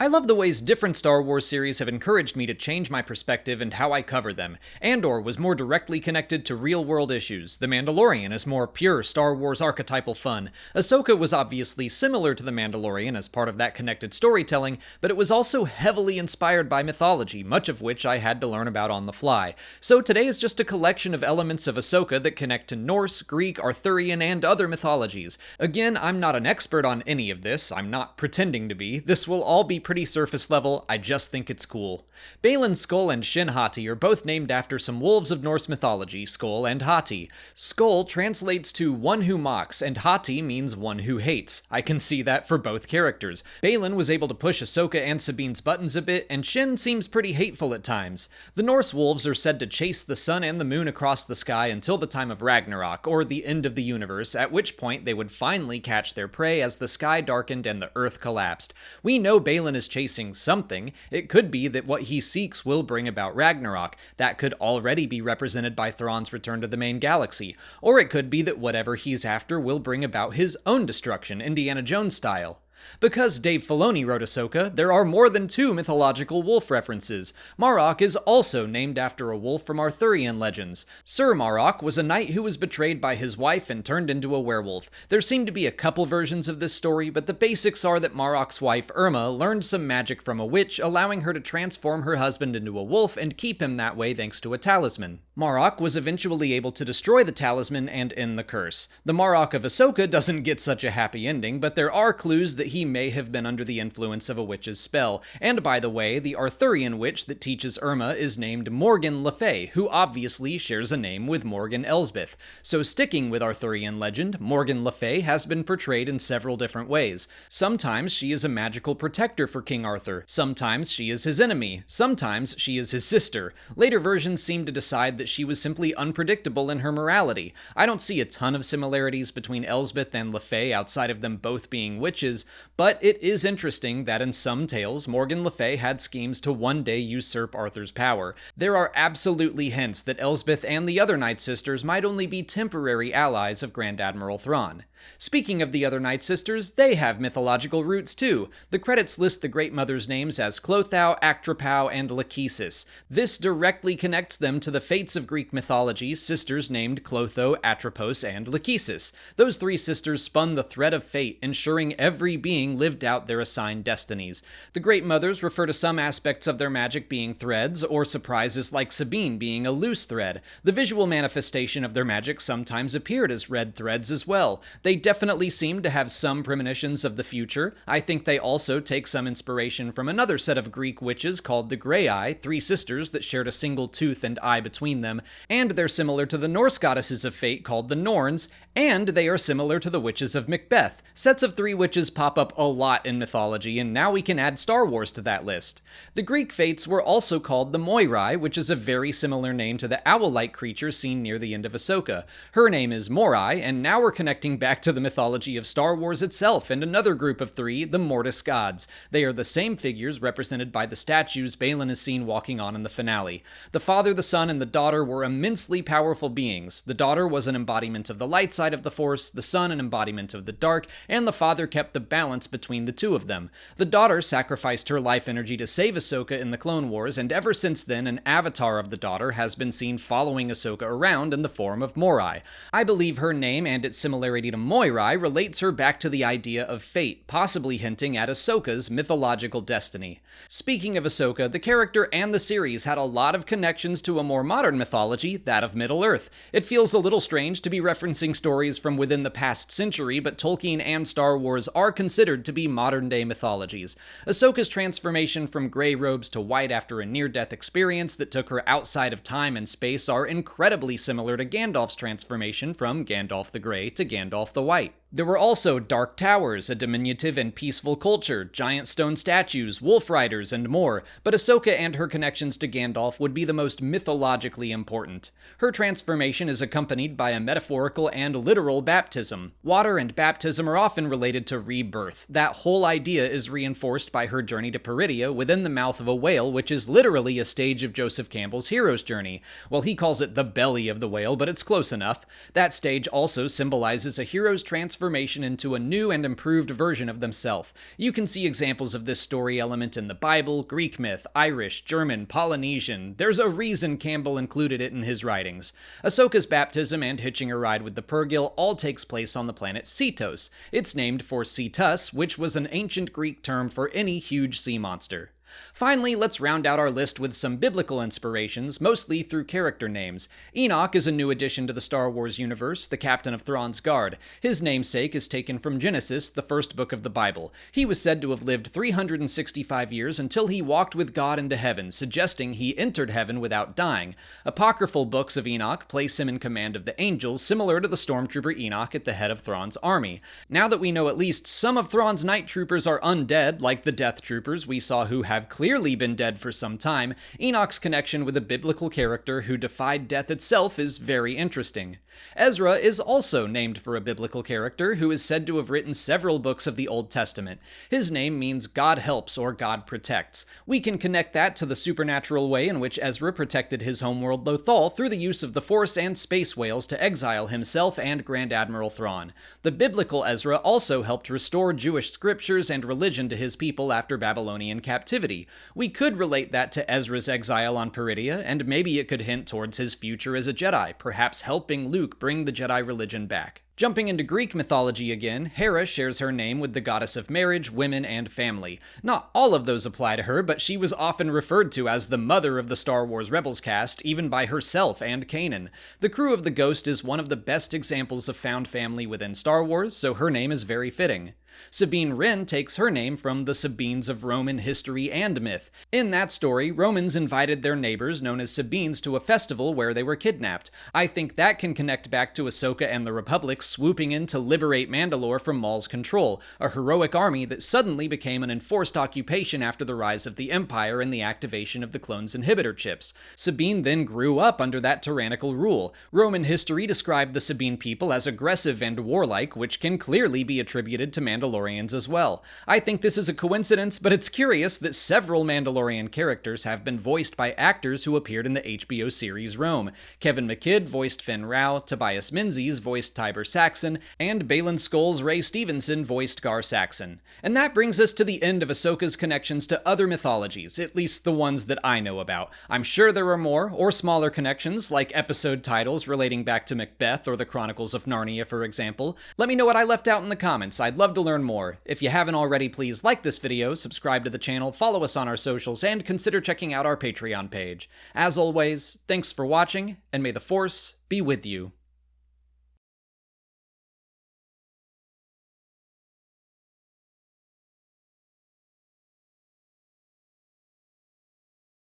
I love the ways different Star Wars series have encouraged me to change my perspective and how I cover them. Andor was more directly connected to real-world issues. The Mandalorian is more pure Star Wars archetypal fun. Ahsoka was obviously similar to The Mandalorian as part of that connected storytelling, but it was also heavily inspired by mythology, much of which I had to learn about on the fly. So today is just a collection of elements of Ahsoka that connect to Norse, Greek, Arthurian, and other mythologies. Again, I'm not an expert on any of this. I'm not pretending to be. This will all be pretty surface level, I just think it's cool. Balin's skull and Shin Hati are both named after some wolves of Norse mythology, Skull and Hati. Skull translates to one who mocks, and Hati means one who hates. I can see that for both characters. Balin was able to push Ahsoka and Sabine's buttons a bit, and Shin seems pretty hateful at times. The Norse wolves are said to chase the sun and the moon across the sky until the time of Ragnarok, or the end of the universe, at which point they would finally catch their prey as the sky darkened and the earth collapsed. We know Balin is chasing something. It could be that what he seeks will bring about Ragnarok. That could already be represented by Thrawn's return to the main galaxy. Or it could be that whatever he's after will bring about his own destruction, Indiana Jones style. Because Dave Filoni wrote Ahsoka, there are more than 2 mythological wolf references. Marok is also named after a wolf from Arthurian legends. Sir Marok was a knight who was betrayed by his wife and turned into a werewolf. There seem to be a couple versions of this story, but the basics are that Marok's wife, Irma, learned some magic from a witch, allowing her to transform her husband into a wolf and keep him that way thanks to a talisman. Marok was eventually able to destroy the talisman and end the curse. The Marok of Ahsoka doesn't get such a happy ending, but there are clues that he may have been under the influence of a witch's spell. And by the way, the Arthurian witch that teaches Irma is named Morgan Le Fay, who obviously shares a name with Morgan Elsbeth. So sticking with Arthurian legend, Morgan Le Fay has been portrayed in several different ways. Sometimes she is a magical protector for King Arthur. Sometimes she is his enemy. Sometimes she is his sister. Later versions seem to decide that she was simply unpredictable in her morality. I don't see a ton of similarities between Elsbeth and Le Fay outside of them both being witches, but it is interesting that in some tales, Morgan Le Fay had schemes to one day usurp Arthur's power. There are absolutely hints that Elsbeth and the other Night Sisters might only be temporary allies of Grand Admiral Thrawn. Speaking of the other Night Sisters, they have mythological roots too. The credits list the Great Mother's names as Clothau, Actropau, and Lachesis. This directly connects them to the fates of Greek mythology, sisters named Clotho, Atropos, and Lachesis. Those 3 sisters spun the thread of fate, ensuring every being lived out their assigned destinies. The Great Mothers refer to some aspects of their magic being threads, or surprises like Sabine being a loose thread. The visual manifestation of their magic sometimes appeared as red threads as well. They definitely seem to have some premonitions of the future. I think they also take some inspiration from another set of Greek witches called the Grey, 3 sisters that shared a single tooth and eye between them, and they're similar to the Norse goddesses of fate called the Norns, and they are similar to the witches of Macbeth. Sets of 3 witches pop up a lot in mythology, and now we can add Star Wars to that list. The Greek fates were also called the Moirai, which is a very similar name to the owl-like creature seen near the end of Ahsoka. Her name is Morai, and now we're connecting back to the mythology of Star Wars itself and another group of 3, the Mortis gods. They are the same figures represented by the statues Balin is seen walking on in the finale. The father, the son, and the daughter were immensely powerful beings. The daughter was an embodiment of the light side of the Force, the son an embodiment of the dark, and the father kept the balance between the 2 of them. The daughter sacrificed her life energy to save Ahsoka in the Clone Wars, and ever since then an avatar of the daughter has been seen following Ahsoka around in the form of Morai. I believe her name and its similarity to Moirai relates her back to the idea of fate, possibly hinting at Ahsoka's mythological destiny. Speaking of Ahsoka, the character and the series had a lot of connections to a more modern mythology, that of Middle-earth. It feels a little strange to be referencing stories from within the past century, but Tolkien and Star Wars are considered to be modern-day mythologies. Ahsoka's transformation from gray robes to white after a near-death experience that took her outside of time and space are incredibly similar to Gandalf's transformation from Gandalf the Grey to Gandalf the White. There were also dark towers, a diminutive and peaceful culture, giant stone statues, wolf riders, and more, but Ahsoka and her connections to Gandalf would be the most mythologically important. Her transformation is accompanied by a metaphorical and literal baptism. Water and baptism are often related to rebirth. That whole idea is reinforced by her journey to Peridia within the mouth of a whale, which is literally a stage of Joseph Campbell's hero's journey. Well, he calls it the belly of the whale, but it's close enough. That stage also symbolizes a hero's transformation transformation into a new and improved version of themselves. You can see examples of this story element in the Bible, Greek myth, Irish, German, Polynesian. There's a reason Campbell included it in his writings. Ahsoka's baptism and hitching a ride with the Purrgil all takes place on the planet Cetos. It's named for Cetus, which was an ancient Greek term for any huge sea monster. Finally, let's round out our list with some biblical inspirations, mostly through character names. Enoch is a new addition to the Star Wars universe, the captain of Thrawn's guard. His namesake is taken from Genesis, the first book of the Bible. He was said to have lived 365 years until he walked with God into heaven, suggesting he entered heaven without dying. Apocryphal books of Enoch place him in command of the angels, similar to the stormtrooper Enoch at the head of Thrawn's army. Now that we know at least some of Thrawn's night troopers are undead, like the Death Troopers we saw who have clearly been dead for some time, Enoch's connection with a biblical character who defied death itself is very interesting. Ezra is also named for a biblical character who is said to have written several books of the Old Testament. His name means God helps or God protects. We can connect that to the supernatural way in which Ezra protected his homeworld Lothal through the use of the Force and space whales to exile himself and Grand Admiral Thrawn. The biblical Ezra also helped restore Jewish scriptures and religion to his people after Babylonian captivity. We could relate that to Ezra's exile on Peridia, and maybe it could hint towards his future as a Jedi, perhaps helping Luke bring the Jedi religion back. Jumping into Greek mythology again, Hera shares her name with the goddess of marriage, women, and family. Not all of those apply to her, but she was often referred to as the mother of the Star Wars Rebels cast, even by herself and Kanan. The crew of the Ghost is one of the best examples of found family within Star Wars, so her name is very fitting. Sabine Wren takes her name from the Sabines of Roman history and myth. In that story, Romans invited their neighbors, known as Sabines, to a festival where they were kidnapped. I think that can connect back to Ahsoka and the Republic swooping in to liberate Mandalore from Maul's control, a heroic army that suddenly became an enforced occupation after the rise of the Empire and the activation of the clone's inhibitor chips. Sabine then grew up under that tyrannical rule. Roman history described the Sabine people as aggressive and warlike, which can clearly be attributed to Mandalorians as well. I think this is a coincidence, but it's curious that several Mandalorian characters have been voiced by actors who appeared in the HBO series Rome. Kevin McKidd voiced Finn Rau, Tobias Menzies voiced Tiber Saxon, and Baylan Skoll's Ray Stevenson voiced Gar Saxon. And that brings us to the end of Ahsoka's connections to other mythologies, at least the ones that I know about. I'm sure there are more, or smaller connections, like episode titles relating back to Macbeth or the Chronicles of Narnia, for example. Let me know what I left out in the comments. I'd love to learn more. If you haven't already, please like this video, subscribe to the channel, follow us on our socials, and consider checking out our Patreon page. As always, thanks for watching, and may the Force be with you.